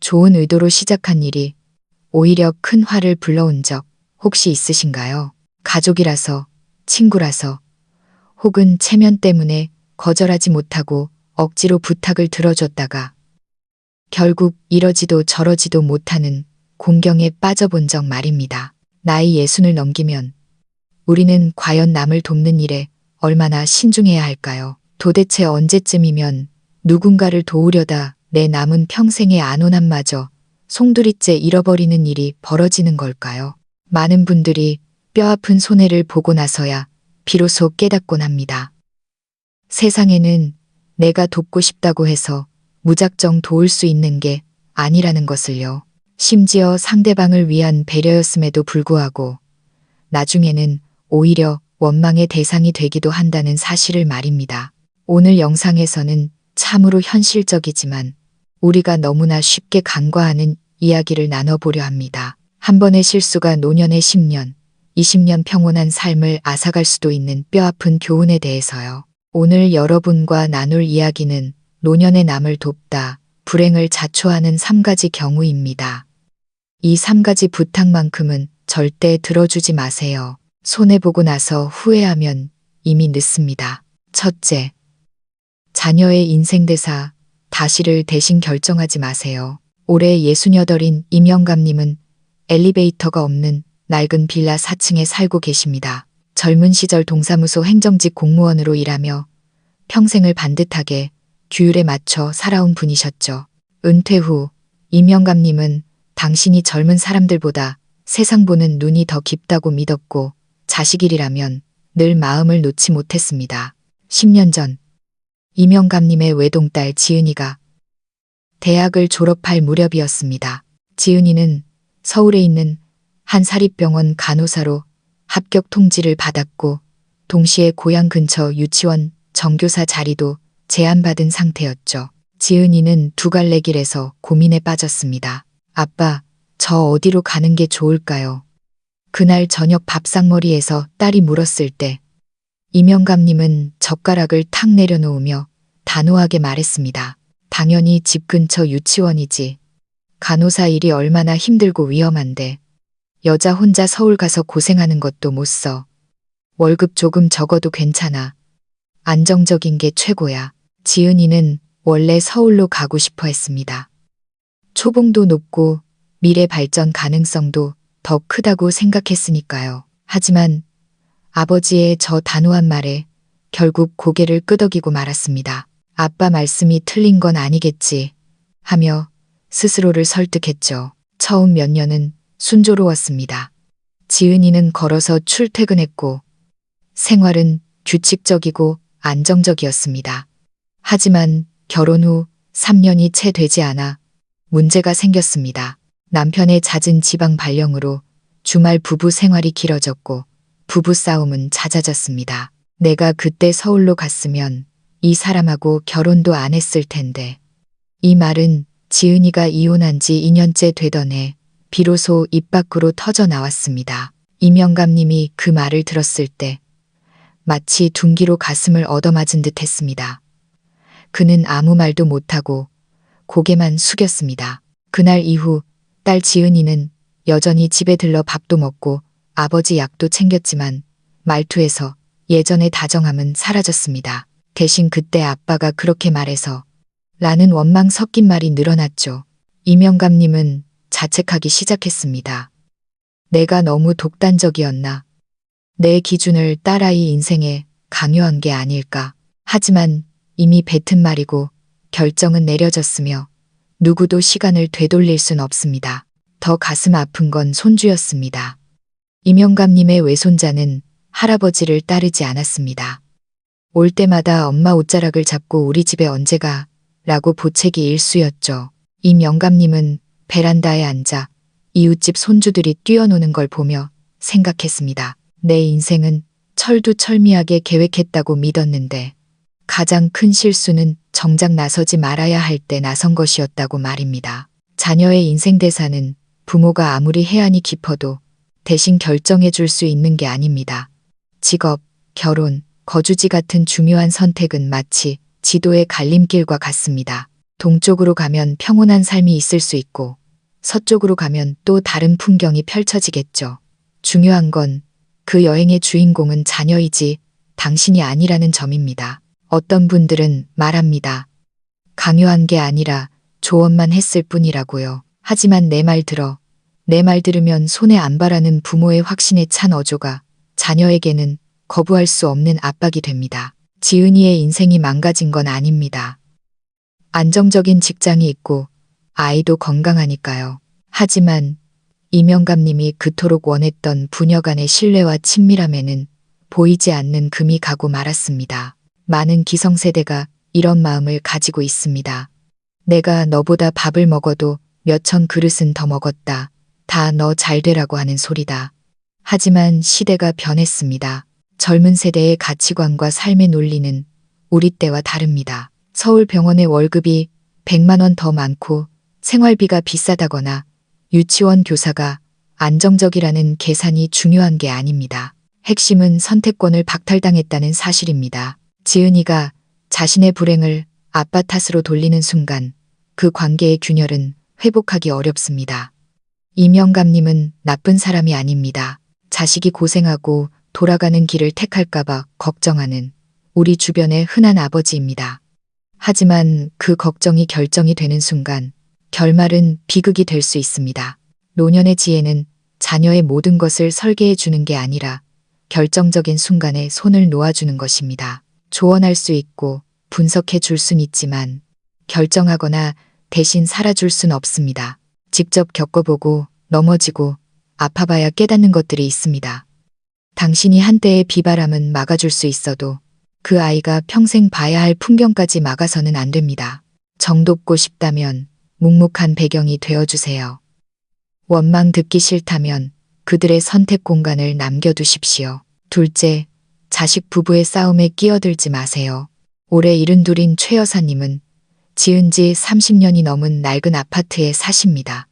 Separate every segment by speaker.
Speaker 1: 좋은 의도로 시작한 일이 오히려 큰 화를 불러온 적 혹시 있으신가요? 가족이라서, 친구라서, 혹은 체면 때문에 거절하지 못하고 억지로 부탁을 들어줬다가 결국 이러지도 저러지도 못하는 공경에 빠져본 적 말입니다. 나이 60을 넘기면 우리는 과연 남을 돕는 일에 얼마나 신중해야 할까요? 도대체 언제쯤이면 누군가를 도우려다 내 남은 평생의 안온함마저 송두리째 잃어버리는 일이 벌어지는 걸까요? 많은 분들이 뼈아픈 손해를 보고 나서야 비로소 깨닫곤 합니다. 세상에는 내가 돕고 싶다고 해서 무작정 도울 수 있는 게 아니라는 것을요. 심지어 상대방을 위한 배려였음에도 불구하고 나중에는 오히려 원망의 대상이 되기도 한다는 사실을 말입니다. 오늘 영상에서는 참으로 현실적이지만 우리가 너무나 쉽게 간과하는 이야기를 나눠보려 합니다. 한 번의 실수가 노년의 10년, 20년 평온한 삶을 앗아갈 수도 있는 뼈아픈 교훈에 대해서요. 오늘 여러분과 나눌 이야기는 노년의 남을 돕다, 불행을 자초하는 3가지 경우입니다. 이 3가지 부탁만큼은 절대 들어주지 마세요. 손해보고 나서 후회하면 이미 늦습니다. 첫째, 자녀의 인생대사, 다시를 대신 결정하지 마세요. 올해 68인 임영감님은 엘리베이터가 없는 낡은 빌라 4층에 살고 계십니다. 젊은 시절 동사무소 행정직 공무원으로 일하며 평생을 반듯하게 규율에 맞춰 살아온 분이셨죠. 은퇴 후 임영감님은 당신이 젊은 사람들보다 세상 보는 눈이 더 깊다고 믿었고 자식일이라면 늘 마음을 놓지 못했습니다. 10년 전 임영감님의 외동딸 지은이가 대학을 졸업할 무렵이었습니다. 지은이는 서울에 있는 한 사립병원 간호사로 합격 통지를 받았고 동시에 고향 근처 유치원 정교사 자리도 제안받은 상태였죠. 지은이는 두 갈래 길에서 고민에 빠졌습니다. 아빠, 저 어디로 가는 게 좋을까요? 그날 저녁 밥상머리에서 딸이 물었을 때 임영감님은 젓가락을 탁 내려놓으며 단호하게 말했습니다. 당연히 집 근처 유치원이지. 간호사 일이 얼마나 힘들고 위험한데 여자 혼자 서울 가서 고생하는 것도 못 써. 월급 조금 적어도 괜찮아. 안정적인 게 최고야. 지은이는 원래 서울로 가고 싶어 했습니다. 초봉도 높고 미래 발전 가능성도 더 크다고 생각했으니까요. 하지만 아버지의 저 단호한 말에 결국 고개를 끄덕이고 말았습니다. 아빠 말씀이 틀린 건 아니겠지 하며 스스로를 설득했죠. 처음 몇 년은 순조로웠습니다. 지은이는 걸어서 출퇴근했고 생활은 규칙적이고 안정적이었습니다. 하지만 결혼 후 3년이 채 되지 않아 문제가 생겼습니다. 남편의 잦은 지방 발령으로 주말 부부 생활이 길어졌고 부부싸움은 잦아졌습니다. 내가 그때 서울로 갔으면 이 사람하고 결혼도 안 했을 텐데. 이 말은 지은이가 이혼한 지 2년째 되던 해 비로소 입 밖으로 터져 나왔습니다. 임영감님이 그 말을 들었을 때 마치 둔기로 가슴을 얻어맞은 듯 했습니다. 그는 아무 말도 못하고 고개만 숙였습니다. 그날 이후 딸 지은이는 여전히 집에 들러 밥도 먹고 아버지 약도 챙겼지만 말투에서 예전의 다정함은 사라졌습니다. 대신 그때 아빠가 그렇게 말해서 라는 원망 섞인 말이 늘어났죠. 임영감님은 자책하기 시작했습니다. 내가 너무 독단적이었나? 내 기준을 딸아이 인생에 강요한 게 아닐까? 하지만 이미 뱉은 말이고 결정은 내려졌으며 누구도 시간을 되돌릴 순 없습니다. 더 가슴 아픈 건 손주였습니다. 임영감님의 외손자는 할아버지를 따르지 않았습니다. 올 때마다 엄마 옷자락을 잡고 우리 집에 언제 가? 라고 보채기 일쑤였죠. 임영감님은 베란다에 앉아 이웃집 손주들이 뛰어노는 걸 보며 생각했습니다. 내 인생은 철두철미하게 계획했다고 믿었는데 가장 큰 실수는 정작 나서지 말아야 할 때 나선 것이었다고 말입니다. 자녀의 인생 대사는 부모가 아무리 해안이 깊어도 대신 결정해 줄 수 있는 게 아닙니다. 직업, 결혼, 거주지 같은 중요한 선택은 마치 지도의 갈림길과 같습니다. 동쪽으로 가면 평온한 삶이 있을 수 있고 서쪽으로 가면 또 다른 풍경이 펼쳐지겠죠. 중요한 건 그 여행의 주인공은 자녀이지 당신이 아니라는 점입니다. 어떤 분들은 말합니다. 강요한 게 아니라 조언만 했을 뿐이라고요. 하지만 내 말 들어. 내 말 들으면 손해 안 봐라는 부모의 확신에 찬 어조가 자녀에게는 거부할 수 없는 압박이 됩니다. 지은이의 인생이 망가진 건 아닙니다. 안정적인 직장이 있고 아이도 건강하니까요. 하지만 이명감님이 그토록 원했던 부녀 간의 신뢰와 친밀함에는 보이지 않는 금이 가고 말았습니다. 많은 기성세대가 이런 마음을 가지고 있습니다. 내가 너보다 밥을 먹어도 몇천 그릇은 더 먹었다. 다 너 잘 되라고 하는 소리다. 하지만 시대가 변했습니다. 젊은 세대의 가치관과 삶의 논리는 우리 때와 다릅니다. 서울 병원의 월급이 100만 원 더 많고 생활비가 비싸다거나 유치원 교사가 안정적이라는 계산이 중요한 게 아닙니다. 핵심은 선택권을 박탈당했다는 사실입니다. 지은이가 자신의 불행을 아빠 탓으로 돌리는 순간 그 관계의 균열은 회복하기 어렵습니다. 이명감님은 나쁜 사람이 아닙니다. 자식이 고생하고 돌아가는 길을 택할까봐 걱정하는 우리 주변의 흔한 아버지입니다. 하지만 그 걱정이 결정이 되는 순간 결말은 비극이 될 수 있습니다. 노년의 지혜는 자녀의 모든 것을 설계해 주는 게 아니라 결정적인 순간에 손을 놓아주는 것입니다. 조언할 수 있고 분석해 줄 순 있지만 결정하거나 대신 살아줄 순 없습니다. 직접 겪어보고 넘어지고 아파봐야 깨닫는 것들이 있습니다. 당신이 한때의 비바람은 막아줄 수 있어도 그 아이가 평생 봐야 할 풍경까지 막아서는 안 됩니다. 정돋고 싶다면 묵묵한 배경이 되어주세요. 원망 듣기 싫다면 그들의 선택 공간을 남겨두십시오. 둘째, 자식 부부의 싸움에 끼어들지 마세요. 올해 72인 최 여사님은 지은 지 30년이 넘은 낡은 아파트에 사십니다.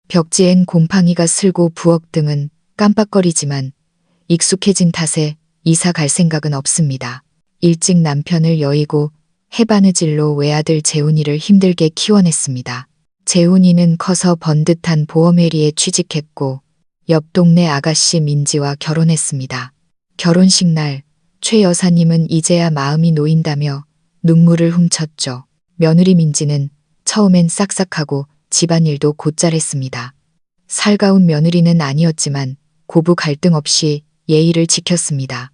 Speaker 1: 벽지엔 곰팡이가 슬고 부엌 등은 깜빡거리지만 익숙해진 탓에 이사 갈 생각은 없습니다. 일찍 남편을 여의고 해바느질로 외아들 재훈이를 힘들게 키워냈습니다. 재훈이는 커서 번듯한 보험회리에 취직했고 옆 동네 아가씨 민지와 결혼했습니다. 결혼식 날 최 여사님은 이제야 마음이 놓인다며 눈물을 훔쳤죠. 며느리 민지는 처음엔 싹싹하고 집안일도 곧잘했습니다. 살가운 며느리는 아니었지만 고부 갈등 없이 예의를 지켰습니다.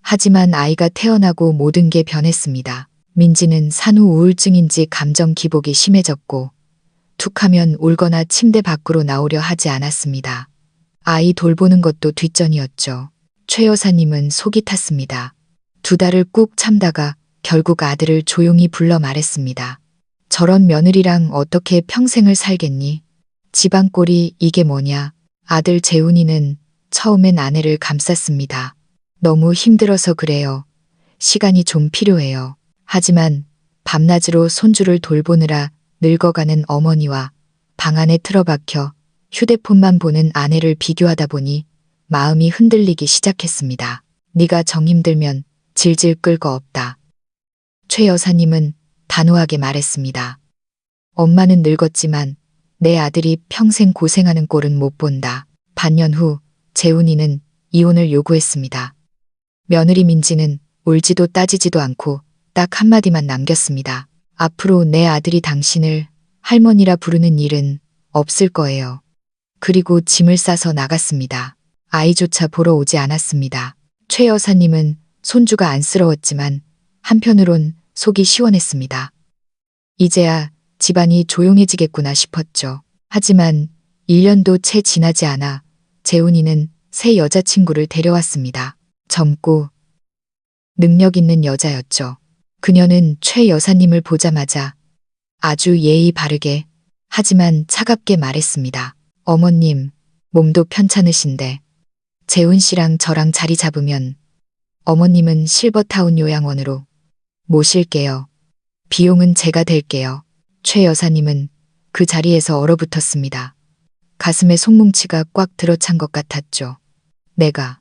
Speaker 1: 하지만 아이가 태어나고 모든 게 변했습니다. 민지는 산후 우울증인지 감정 기복이 심해졌고 툭하면 울거나 침대 밖으로 나오려 하지 않았습니다. 아이 돌보는 것도 뒷전이었죠. 최 여사님은 속이 탔습니다. 2달을 꾹 참다가 결국 아들을 조용히 불러 말했습니다. 저런 며느리랑 어떻게 평생을 살겠니? 집안 꼴이 이게 뭐냐? 아들 재훈이는 처음엔 아내를 감쌌습니다. 너무 힘들어서 그래요. 시간이 좀 필요해요. 하지만 밤낮으로 손주를 돌보느라 늙어가는 어머니와 방 안에 틀어박혀 휴대폰만 보는 아내를 비교하다 보니 마음이 흔들리기 시작했습니다. 네가 정 힘들면 질질 끌 거 없다. 최 여사님은 단호하게 말했습니다. 엄마는 늙었지만 내 아들이 평생 고생하는 꼴은 못 본다. 반년 후 재훈이는 이혼을 요구했습니다. 며느리 민지는 울지도 따지지도 않고 딱 한마디만 남겼습니다. 앞으로 내 아들이 당신을 할머니라 부르는 일은 없을 거예요. 그리고 짐을 싸서 나갔습니다. 아이조차 보러 오지 않았습니다. 최 여사님은 손주가 안쓰러웠지만 한편으론 속이 시원했습니다. 이제야 집안이 조용해지겠구나 싶었죠. 하지만 1년도 채 지나지 않아 재훈이는 새 여자친구를 데려왔습니다. 젊고 능력 있는 여자였죠. 그녀는 최 여사님을 보자마자 아주 예의 바르게 하지만 차갑게 말했습니다. 어머님, 몸도 편찮으신데 재훈 씨랑 저랑 자리 잡으면 어머님은 실버타운 요양원으로 모실게요. 비용은 제가 댈게요. 최 여사님은 그 자리에서 얼어붙었습니다. 가슴에 손뭉치가 꽉 들어찬 것 같았죠. 내가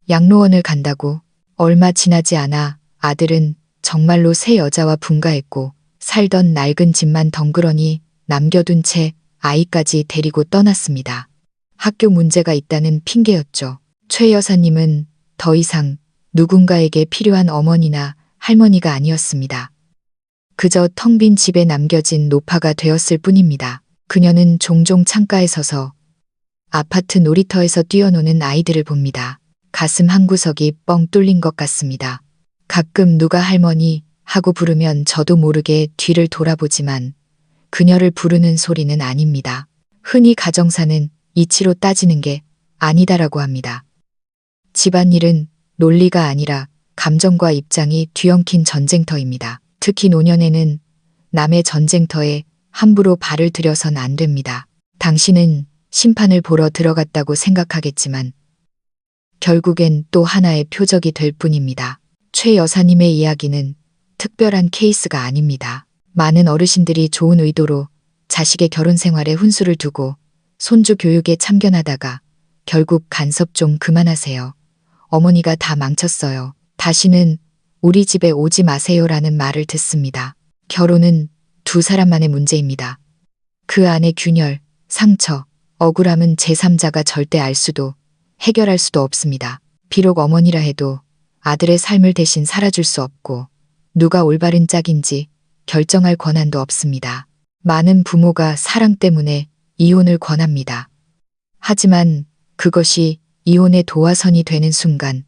Speaker 1: 양로원을 간다고. 얼마 지나지 않아 아들은 정말로 새 여자와 분가했고 살던 낡은 집만 덩그러니 남겨둔 채 아이까지 데리고 떠났습니다. 학교 문제가 있다는 핑계였죠. 최 여사님은 더 이상 누군가에게 필요한 어머니나 할머니가 아니었습니다. 그저 텅 빈 집에 남겨진 노파가 되었을 뿐입니다. 그녀는 종종 창가에 서서 아파트 놀이터에서 뛰어노는 아이들을 봅니다. 가슴 한구석이 뻥 뚫린 것 같습니다. 가끔 누가 할머니 하고 부르면 저도 모르게 뒤를 돌아보지만 그녀를 부르는 소리는 아닙니다. 흔히 가정사는 이치로 따지는 게 아니다라고 합니다. 집안일은 논리가 아니라 감정과 입장이 뒤엉킨 전쟁터입니다. 특히 노년에는 남의 전쟁터에 함부로 발을 들여선 안 됩니다. 당신은 심판을 보러 들어갔다고 생각하겠지만 결국엔 또 하나의 표적이 될 뿐입니다. 최 여사님의 이야기는 특별한 케이스가 아닙니다. 많은 어르신들이 좋은 의도로 자식의 결혼 생활에 훈수를 두고 손주 교육에 참견하다가 결국 간섭 좀 그만하세요. 어머니가 다 망쳤어요. 다시는 우리 집에 오지 마세요라는 말을 듣습니다. 결혼은 두 사람만의 문제입니다. 그 안에 균열, 상처, 억울함은 제3자가 절대 알 수도 해결할 수도 없습니다. 비록 어머니라 해도 아들의 삶을 대신 살아줄 수 없고 누가 올바른 짝인지 결정할 권한도 없습니다. 많은 부모가 사랑 때문에 이혼을 권합니다. 하지만 그것이 이혼의 도화선이 되는 순간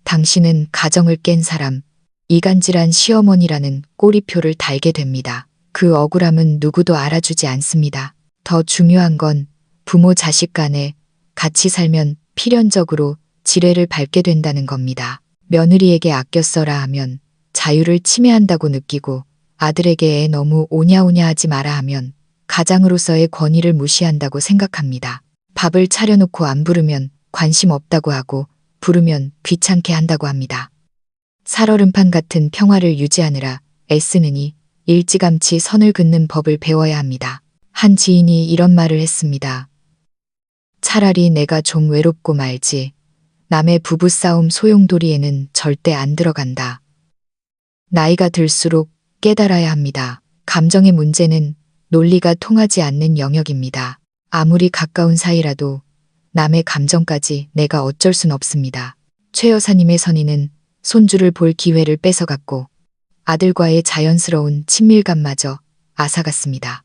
Speaker 1: 당신은 가정을 깬 사람, 이간질한 시어머니라는 꼬리표를 달게 됩니다. 그 억울함은 누구도 알아주지 않습니다. 더 중요한 건 부모 자식 간에 같이 살면 필연적으로 지뢰를 밟게 된다는 겁니다. 며느리에게 아껴 써라 하면 자유를 침해한다고 느끼고 아들에게 애 너무 오냐오냐 하지 마라 하면 가장으로서의 권위를 무시한다고 생각합니다. 밥을 차려놓고 안 부르면 관심 없다고 하고 부르면 귀찮게 한다고 합니다. 살얼음판 같은 평화를 유지하느라 애쓰느니 일찌감치 선을 긋는 법을 배워야 합니다. 한 지인이 이런 말을 했습니다. 차라리 내가 좀 외롭고 말지. 남의 부부싸움 소용돌이에는 절대 안 들어간다. 나이가 들수록 깨달아야 합니다. 감정의 문제는 논리가 통하지 않는 영역입니다. 아무리 가까운 사이라도 남의 감정까지 내가 어쩔 순 없습니다. 최 여사님의 선의는 손주를 볼 기회를 뺏어갔고 아들과의 자연스러운 친밀감마저 앗아갔습니다.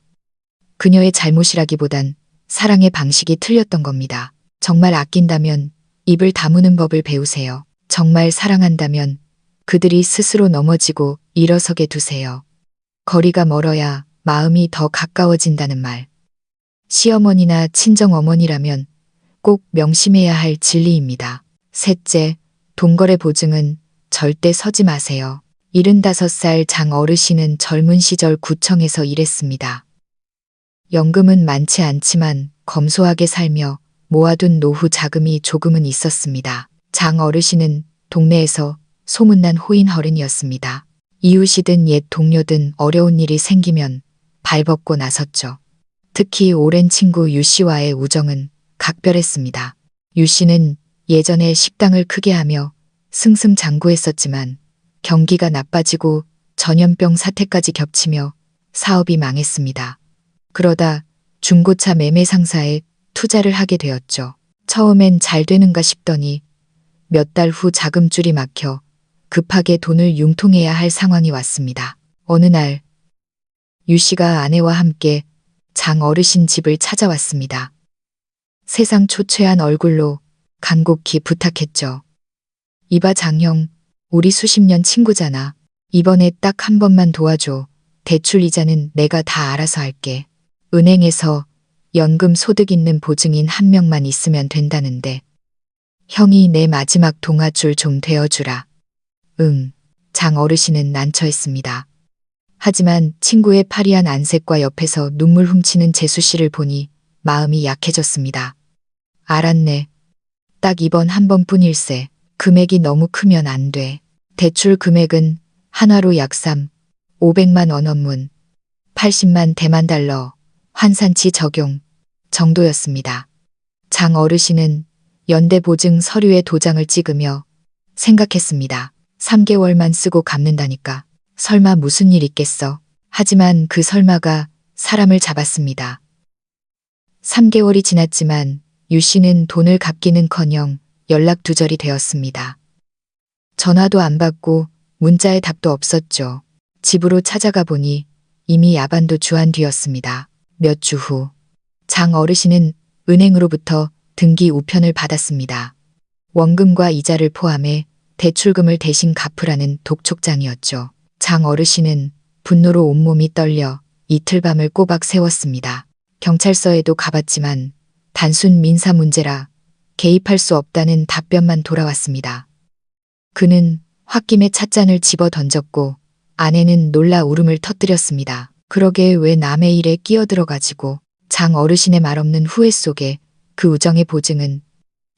Speaker 1: 그녀의 잘못이라기보단 사랑의 방식이 틀렸던 겁니다. 정말 아낀다면 입을 다무는 법을 배우세요. 정말 사랑한다면 그들이 스스로 넘어지고 일어서게 두세요. 거리가 멀어야 마음이 더 가까워진다는 말. 시어머니나 친정어머니라면 꼭 명심해야 할 진리입니다. 셋째, 동거래 보증은 절대 서지 마세요. 75살 장 어르신은 젊은 시절 구청에서 일했습니다. 연금은 많지 않지만 검소하게 살며 모아둔 노후 자금이 조금은 있었습니다. 장 어르신은 동네에서 소문난 호인허른이었습니다. 이웃이든 옛 동료든 어려운 일이 생기면 발벗고 나섰죠. 특히 오랜 친구 유 씨와의 우정은 각별했습니다. 유 씨는 예전에 식당을 크게 하며 승승장구했었지만 경기가 나빠지고 전염병 사태까지 겹치며 사업이 망했습니다. 그러다 중고차 매매 상사에 투자를 하게 되었죠. 처음엔 잘 되는가 싶더니 몇 달 후 자금줄이 막혀 급하게 돈을 융통해야 할 상황이 왔습니다. 어느 날 유 씨가 아내와 함께 장 어르신 집을 찾아왔습니다. 세상 초췌한 얼굴로 간곡히 부탁했죠. 이봐 장형, 우리 수십 년 친구잖아. 이번에 딱 한 번만 도와줘. 대출 이자는 내가 다 알아서 할게. 은행에서 연금 소득 있는 보증인 한 명만 있으면 된다는데 형이 내 마지막 동아줄 좀 되어주라. 응. 장 어르신은 난처했습니다. 하지만 친구의 파리한 안색과 옆에서 눈물 훔치는 재수 씨를 보니 마음이 약해졌습니다. 알았네. 딱 이번 한 번뿐일세. 금액이 너무 크면 안 돼. 대출 금액은 한화로 약 500만 원어문, 80만 대만 달러, 환산치 적용 정도였습니다. 장 어르신은 연대보증 서류에 도장을 찍으며 생각했습니다. 3개월만 쓰고 갚는다니까. 설마 무슨 일 있겠어. 하지만 그 설마가 사람을 잡았습니다. 3개월이 지났지만 유 씨는 돈을 갚기는커녕 연락 두절이 되었습니다. 전화도 안 받고 문자에 답도 없었죠. 집으로 찾아가 보니 이미 야반도 주한 뒤였습니다. 몇 주 후 장 어르신은 은행으로부터 등기 우편을 받았습니다. 원금과 이자를 포함해 대출금을 대신 갚으라는 독촉장이었죠. 장 어르신은 분노로 온몸이 떨려 이틀 밤을 꼬박 새웠습니다. 경찰서에도 가봤지만 단순 민사 문제라 개입할 수 없다는 답변만 돌아왔습니다. 그는 홧김에 찻잔을 집어 던졌고 아내는 놀라 울음을 터뜨렸습니다. 그러게 왜 남의 일에 끼어들어가지고. 장 어르신의 말없는 후회 속에 그 우정의 보증은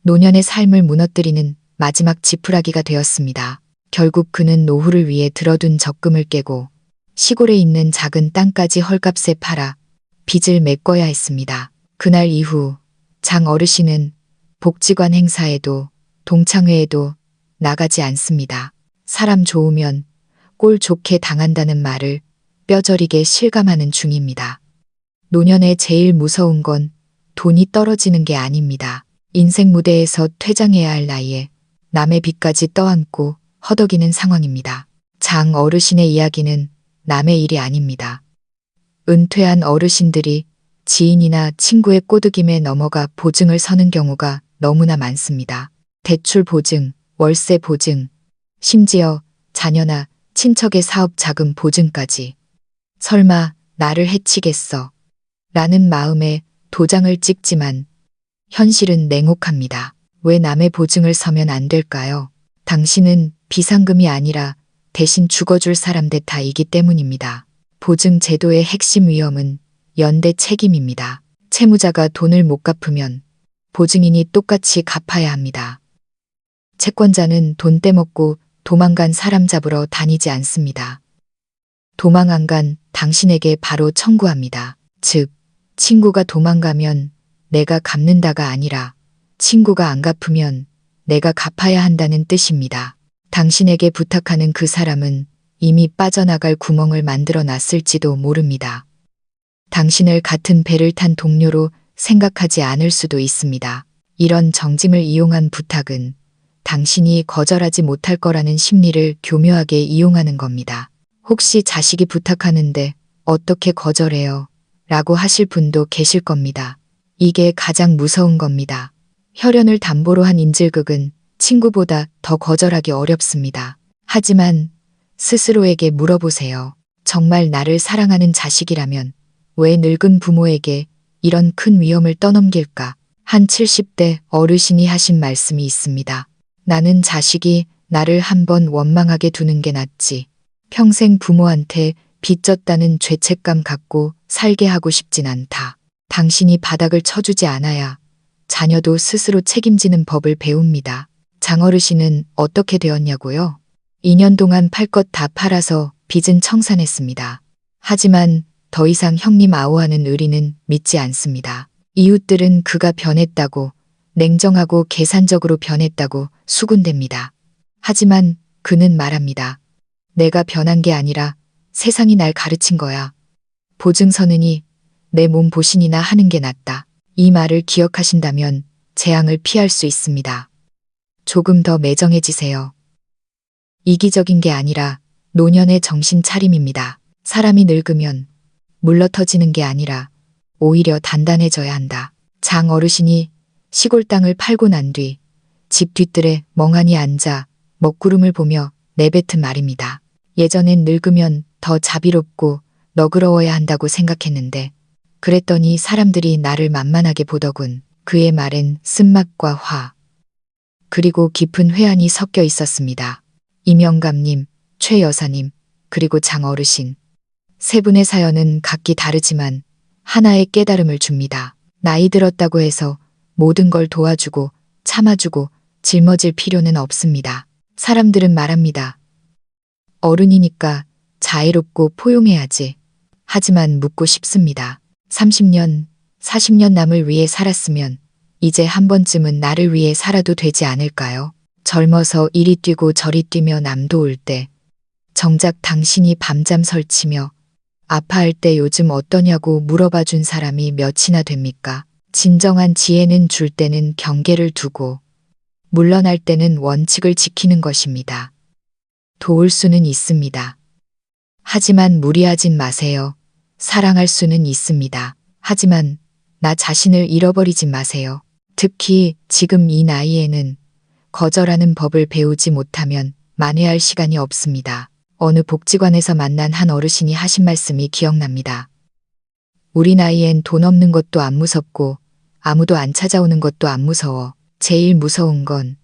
Speaker 1: 노년의 삶을 무너뜨리는 마지막 지푸라기가 되었습니다. 결국 그는 노후를 위해 들어둔 적금을 깨고 시골에 있는 작은 땅까지 헐값에 팔아 빚을 메꿔야 했습니다. 그날 이후 장 어르신은 복지관 행사에도 동창회에도 나가지 않습니다. 사람 좋으면 꼴 좋게 당한다는 말을 뼈저리게 실감하는 중입니다. 노년에 제일 무서운 건 돈이 떨어지는 게 아닙니다. 인생 무대에서 퇴장해야 할 나이에 남의 빚까지 떠안고 허덕이는 상황입니다. 장 어르신의 이야기는 남의 일이 아닙니다. 은퇴한 어르신들이 지인이나 친구의 꼬드김에 넘어가 보증을 서는 경우가 너무나 많습니다. 대출 보증, 월세 보증, 심지어 자녀나 친척의 사업 자금 보증까지. 설마 나를 해치겠어 라는 마음에 도장을 찍지만 현실은 냉혹합니다. 왜 남의 보증을 서면 안 될까요? 당신은 비상금이 아니라 대신 죽어줄 사람 대타이기 때문입니다. 보증 제도의 핵심 위험은 연대 책임입니다. 채무자가 돈을 못 갚으면 보증인이 똑같이 갚아야 합니다. 채권자는 돈 떼먹고 도망간 사람 잡으러 다니지 않습니다. 도망 안 간 당신에게 바로 청구합니다. 즉, 친구가 도망가면 내가 갚는다가 아니라 친구가 안 갚으면 내가 갚아야 한다는 뜻입니다. 당신에게 부탁하는 그 사람은 이미 빠져나갈 구멍을 만들어 놨을지도 모릅니다. 당신을 같은 배를 탄 동료로 생각하지 않을 수도 있습니다. 이런 정짐을 이용한 부탁은 당신이 거절하지 못할 거라는 심리를 교묘하게 이용하는 겁니다. 혹시 자식이 부탁하는데 어떻게 거절해요? 라고 하실 분도 계실 겁니다. 이게 가장 무서운 겁니다. 혈연을 담보로 한 인질극은 친구보다 더 거절하기 어렵습니다. 하지만 스스로에게 물어보세요. 정말 나를 사랑하는 자식이라면 왜 늙은 부모에게 이런 큰 위험을 떠넘길까? 한 70대 어르신이 하신 말씀이 있습니다. 나는 자식이 나를 한번 원망하게 두는 게 낫지. 평생 부모한테 빚졌다는 죄책감 갖고 살게 하고 싶진 않다. 당신이 바닥을 쳐주지 않아야 자녀도 스스로 책임지는 법을 배웁니다. 장어르신은 어떻게 되었냐고요? 2년 동안 팔 것 다 팔아서 빚은 청산했습니다. 하지만 더 이상 형님 아우하는 의리는 믿지 않습니다. 이웃들은 그가 변했다고, 냉정하고 계산적으로 변했다고 수군댑니다. 하지만 그는 말합니다. 내가 변한 게 아니라 세상이 날 가르친 거야. 보증 서느니 내 몸 보신이나 하는 게 낫다. 이 말을 기억하신다면 재앙을 피할 수 있습니다. 조금 더 매정해지세요. 이기적인 게 아니라 노년의 정신 차림입니다. 사람이 늙으면 물러터지는 게 아니라 오히려 단단해져야 한다. 장 어르신이 시골 땅을 팔고 난 뒤 집 뒤뜰에 멍하니 앉아 먹구름을 보며 내뱉은 말입니다. 예전엔 늙으면 더 자비롭고 너그러워야 한다고 생각했는데 그랬더니 사람들이 나를 만만하게 보더군. 그의 말엔 쓴맛과 화 그리고 깊은 회한이 섞여 있었습니다. 이명감님, 최 여사님, 그리고 장 어르신. 세 분의 사연은 각기 다르지만 하나의 깨달음을 줍니다. 나이 들었다고 해서 모든 걸 도와주고 참아주고 짊어질 필요는 없습니다. 사람들은 말합니다. 어른이니까 자애롭고 포용해야지. 하지만 묻고 싶습니다. 30년, 40년 남을 위해 살았으면 이제 한 번쯤은 나를 위해 살아도 되지 않을까요? 젊어서 이리 뛰고 저리 뛰며 남 도울 때 정작 당신이 밤잠 설치며 아파할 때 요즘 어떠냐고 물어봐 준 사람이 몇이나 됩니까? 진정한 지혜는 줄 때는 경계를 두고 물러날 때는 원칙을 지키는 것입니다. 도울 수는 있습니다. 하지만 무리하진 마세요. 사랑할 수는 있습니다. 하지만 나 자신을 잃어버리진 마세요. 특히 지금 이 나이에는 거절하는 법을 배우지 못하면 만회할 시간이 없습니다. 어느 복지관에서 만난 한 어르신이 하신 말씀이 기억납니다. 우리 나이엔 돈 없는 것도 안 무섭고 아무도 안 찾아오는 것도 안 무서워. 제일 무서운 건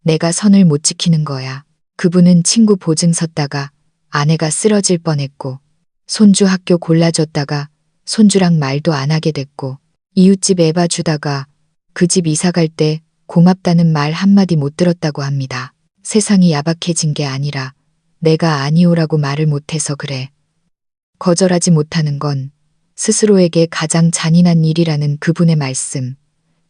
Speaker 1: 내가 선을 못 지키는 거야. 그분은 친구 보증 섰다가 아내가 쓰러질 뻔했고 손주 학교 골라줬다가 손주랑 말도 안 하게 됐고 이웃집 애 봐주다가 그 집 이사 갈 때 고맙다는 말 한마디 못 들었다고 합니다. 세상이 야박해진 게 아니라 내가 아니오라고 말을 못해서 그래. 거절하지 못하는 건 스스로에게 가장 잔인한 일이라는 그분의 말씀.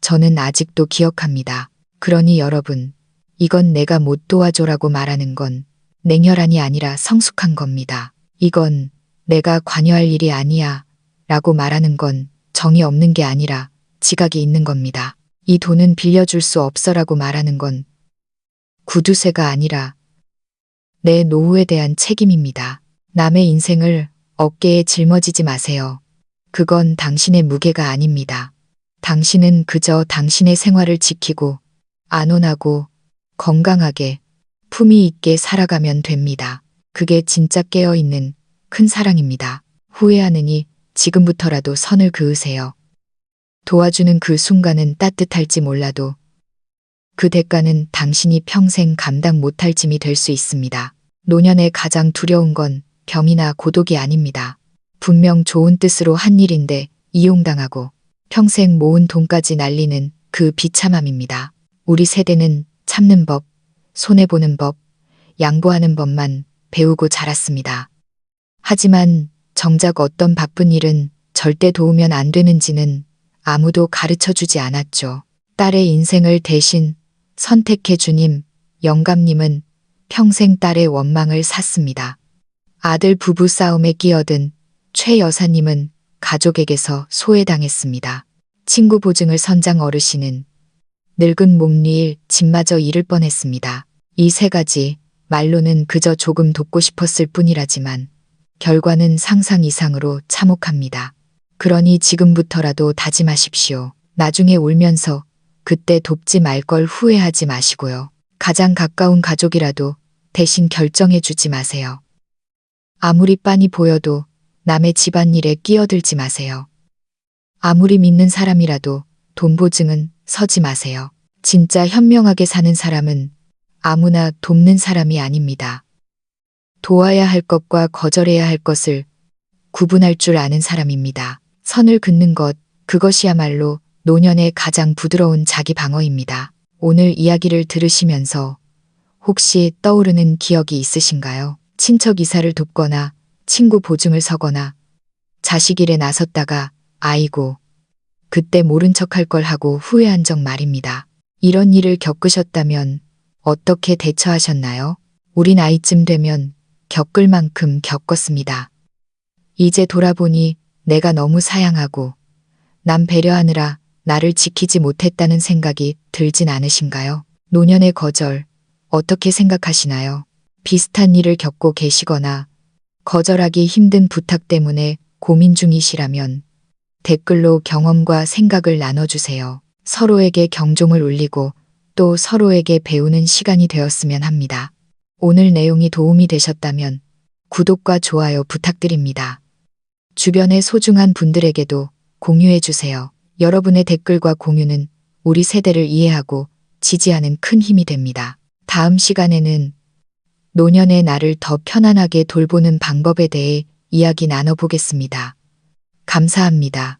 Speaker 1: 저는 아직도 기억합니다. 그러니 여러분, 이건 내가 못 도와줘라고 말하는 건 냉혈한이 아니라 성숙한 겁니다. 이건 내가 관여할 일이 아니야 라고 말하는 건 정이 없는 게 아니라 지각이 있는 겁니다. 이 돈은 빌려줄 수 없어라고 말하는 건 구두쇠가 아니라 내 노후에 대한 책임입니다. 남의 인생을 어깨에 짊어지지 마세요. 그건 당신의 무게가 아닙니다. 당신은 그저 당신의 생활을 지키고 안온하고 건강하게 품위 있게 살아가면 됩니다. 그게 진짜 깨어있는 큰 사랑입니다. 후회하느니 지금부터라도 선을 그으세요. 도와주는 그 순간은 따뜻할지 몰라도 그 대가는 당신이 평생 감당 못할 짐이 될 수 있습니다. 노년에 가장 두려운 건 병이나 고독이 아닙니다. 분명 좋은 뜻으로 한 일인데 이용당하고 평생 모은 돈까지 날리는 그 비참함입니다. 우리 세대는 참는 법, 손해보는 법, 양보하는 법만 배우고 자랐습니다. 하지만 정작 어떤 바쁜 일은 절대 도우면 안 되는지는 아무도 가르쳐 주지 않았죠. 딸의 인생을 대신 선택해 주님, 영감님은 평생 딸의 원망을 샀습니다. 아들 부부 싸움에 끼어든 최 여사님은 가족에게서 소외당했습니다. 친구 보증을 선장 어르신은 늙은 몸일 집마저 잃을 뻔했습니다. 이 세 가지 말로는 그저 조금 돕고 싶었을 뿐이라지만 결과는 상상 이상으로 참혹합니다. 그러니 지금부터라도 다짐하십시오. 나중에 울면서 그때 돕지 말 걸 후회하지 마시고요. 가장 가까운 가족이라도 대신 결정해 주지 마세요. 아무리 빤히 보여도 남의 집안일에 끼어들지 마세요. 아무리 믿는 사람이라도 돈 보증은 서지 마세요. 진짜 현명하게 사는 사람은 아무나 돕는 사람이 아닙니다. 도와야 할 것과 거절해야 할 것을 구분할 줄 아는 사람입니다. 선을 긋는 것, 그것이야말로 노년의 가장 부드러운 자기 방어입니다. 오늘 이야기를 들으시면서 혹시 떠오르는 기억이 있으신가요? 친척 이사를 돕거나 친구 보증을 서거나 자식 일에 나섰다가 아이고, 그때 모른 척할 걸 하고 후회한 적 말입니다. 이런 일을 겪으셨다면 어떻게 대처하셨나요? 우리 나이쯤 되면 겪을 만큼 겪었습니다. 이제 돌아보니 내가 너무 사양하고 남 배려하느라 나를 지키지 못했다는 생각이 들진 않으신가요? 노년의 거절, 어떻게 생각하시나요? 비슷한 일을 겪고 계시거나 거절하기 힘든 부탁 때문에 고민 중이시라면 댓글로 경험과 생각을 나눠주세요. 서로에게 경종을 울리고 또 서로에게 배우는 시간이 되었으면 합니다. 오늘 내용이 도움이 되셨다면 구독과 좋아요 부탁드립니다. 주변의 소중한 분들에게도 공유해주세요. 여러분의 댓글과 공유는 우리 세대를 이해하고 지지하는 큰 힘이 됩니다. 다음 시간에는 노년의 나를 더 편안하게 돌보는 방법에 대해 이야기 나눠보겠습니다. 감사합니다.